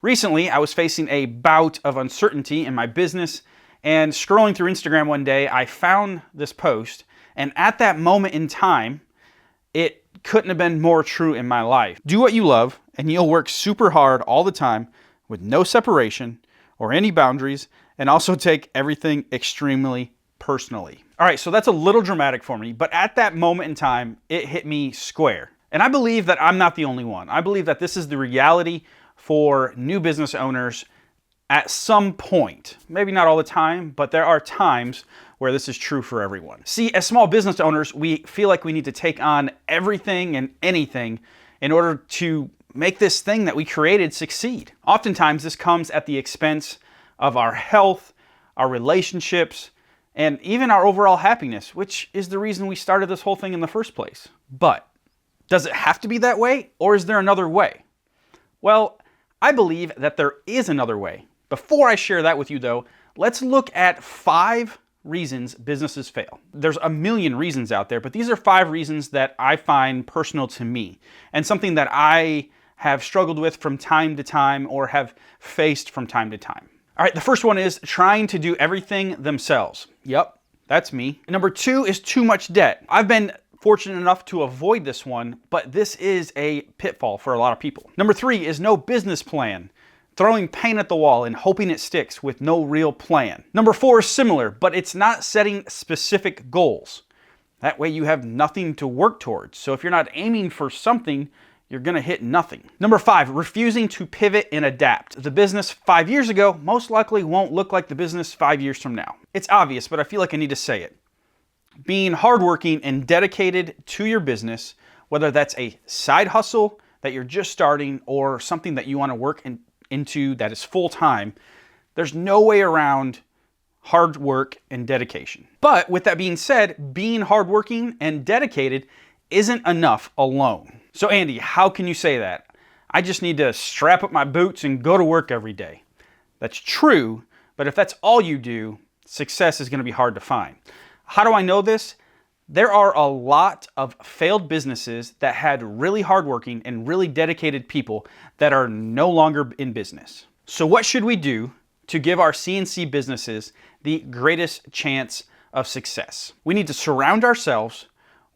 Recently, I was facing a bout of uncertainty in my business, and scrolling through Instagram one day, I found this post, and at that moment in time, it couldn't have been more true in my life. Do what you love, and you'll work super hard all the time with no separation or any boundaries, and also take everything extremely personally. All right, so that's a little dramatic for me, but at that moment in time, it hit me square. And I believe that I'm not the only one. I believe that this is the reality for new business owners at some point. Maybe not all the time, but there are times where this is true for everyone. See, as small business owners, we feel like we need to take on everything and anything in order to make this thing that we created succeed. Oftentimes, this comes at the expense of our health, our relationships, and even our overall happiness, which is the reason we started this whole thing in the first place. But does it have to be that way, or is there another way? Well, I believe that there is another way. Before I share that with you though, let's look at 5 reasons businesses fail. There's a million reasons out there, but these are 5 reasons that I find personal to me and something that I have struggled with from time to time or have faced from time to time. All right, the first one is trying to do everything themselves. Yep, that's me. Number 2 is too much debt. I've been fortunate enough to avoid this one, but this is a pitfall for a lot of people. Number 3 is no business plan. Throwing paint at the wall and hoping it sticks with no real plan. Number 4 is similar, but it's not setting specific goals. That way you have nothing to work towards. So if you're not aiming for something, you're gonna hit nothing. Number 5, refusing to pivot and adapt. The business 5 years ago most likely won't look like the business 5 years from now. It's obvious, but I feel like I need to say it. Being hardworking and dedicated to your business, whether that's a side hustle that you're just starting or something that you want to work into that is full-time, there's no way around hard work and dedication. But with that being said, being hardworking and dedicated isn't enough alone. So Andy, how can you say that? I just need to strap up my boots and go to work every day. That's true, but if that's all you do, success is going to be hard to find. How do I know this? There are a lot of failed businesses that had really hardworking and really dedicated people that are no longer in business. So what should we do to give our CNC businesses the greatest chance of success? We need to surround ourselves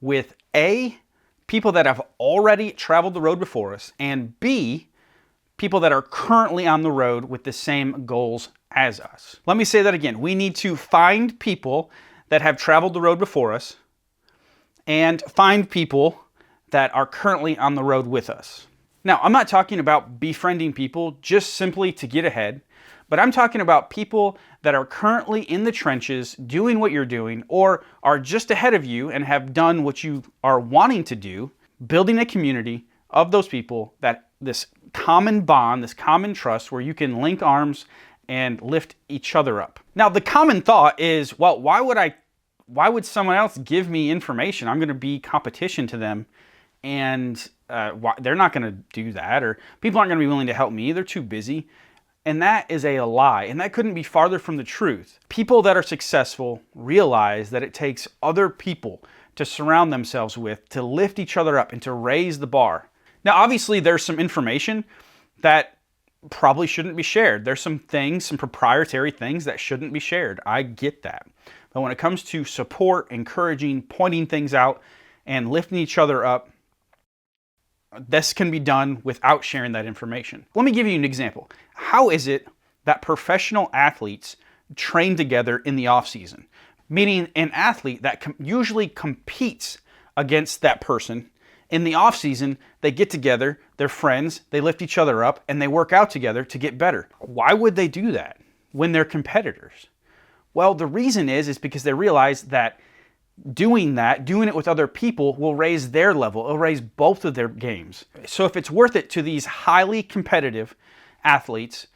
with A, people that have already traveled the road before us, and B, people that are currently on the road with the same goals as us. Let me say that again. We need to find people that have traveled the road before us and find people that are currently on the road with us. Now, I'm not talking about befriending people just simply to get ahead, but I'm talking about people that are currently in the trenches doing what you're doing or are just ahead of you and have done what you are wanting to do, building a community of those people, that this common bond, this common trust where you can link arms and lift each other up. Now, the common thought is, well, why would someone else give me information? I'm going to be competition to them, and they're not going to do that, or people aren't going to be willing to help me. They're too busy. And that is a lie, and that couldn't be farther from the truth. People that are successful realize that it takes other people to surround themselves with, to lift each other up and to raise the bar. Now, obviously, there's some information that probably shouldn't be shared. There's some things, some proprietary things that shouldn't be shared. I get that. But when it comes to support, encouraging, pointing things out, and lifting each other up, this can be done without sharing that information. Let me give you an example. How is it that professional athletes train together in the off season? Meaning an athlete that usually competes against that person. In the off season, they get together, they're friends, they lift each other up, and they work out together to get better. Why would they do that when they're competitors? Well, the reason is because they realize that doing it with other people will raise their level. It'll raise both of their games. So if it's worth it to these highly competitive athletes,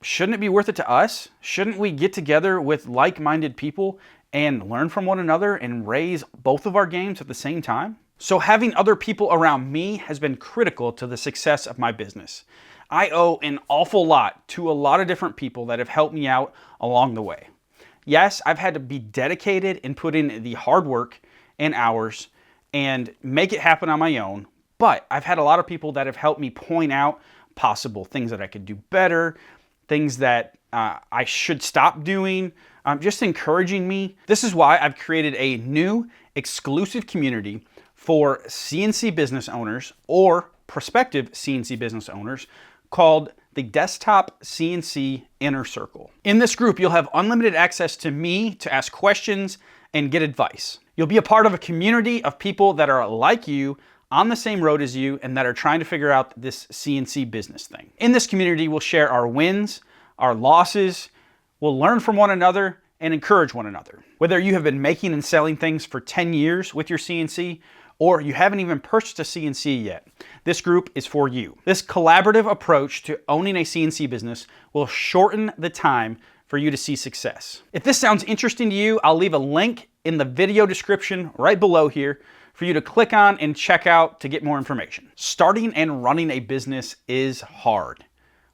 shouldn't it be worth it to us? Shouldn't we get together with like-minded people and learn from one another and raise both of our games at the same time? So having other people around me has been critical to the success of my business. I owe an awful lot to a lot of different people that have helped me out along the way. Yes, I've had to be dedicated and put in the hard work and hours and make it happen on my own, but I've had a lot of people that have helped me point out possible things that I could do better, things that I should stop doing, just encouraging me. This is why I've created a new exclusive community for CNC business owners or prospective CNC business owners called the Desktop CNC Inner Circle. In this group, you'll have unlimited access to me to ask questions and get advice. You'll be a part of a community of people that are like you, on the same road as you, and that are trying to figure out this CNC business thing. In this community, we'll share our wins, our losses, we'll learn from one another and encourage one another. Whether you have been making and selling things for 10 years with your CNC, or you haven't even purchased a CNC yet, this group is for you. This collaborative approach to owning a CNC business will shorten the time for you to see success. If this sounds interesting to you, I'll leave a link in the video description right below here for you to click on and check out to get more information. Starting and running a business is hard.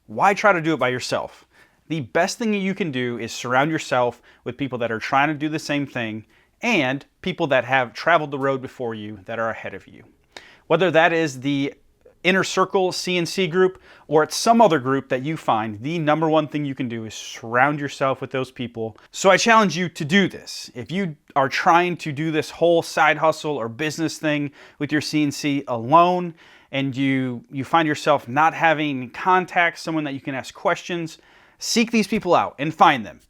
Why try to do it by yourself? The best thing you can do is surround yourself with people that are trying to do the same thing and people that have traveled the road before you that are ahead of you. Whether that is the Inner Circle CNC group or it's some other group that you find, the number one thing you can do is surround yourself with those people. So I challenge you to do this. If you are trying to do this whole side hustle or business thing with your CNC alone and you find yourself not having contacts, someone that you can ask questions, seek these people out and find them.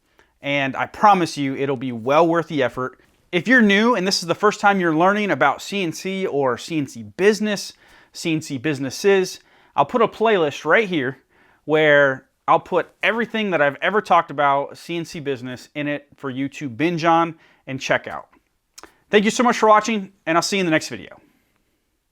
And I promise you it'll be well worth the effort. If you're new and this is the first time you're learning about CNC or CNC business, CNC businesses, I'll put a playlist right here where I'll put everything that I've ever talked about CNC business in it for you to binge on and check out. Thank you so much for watching, and I'll see you in the next video.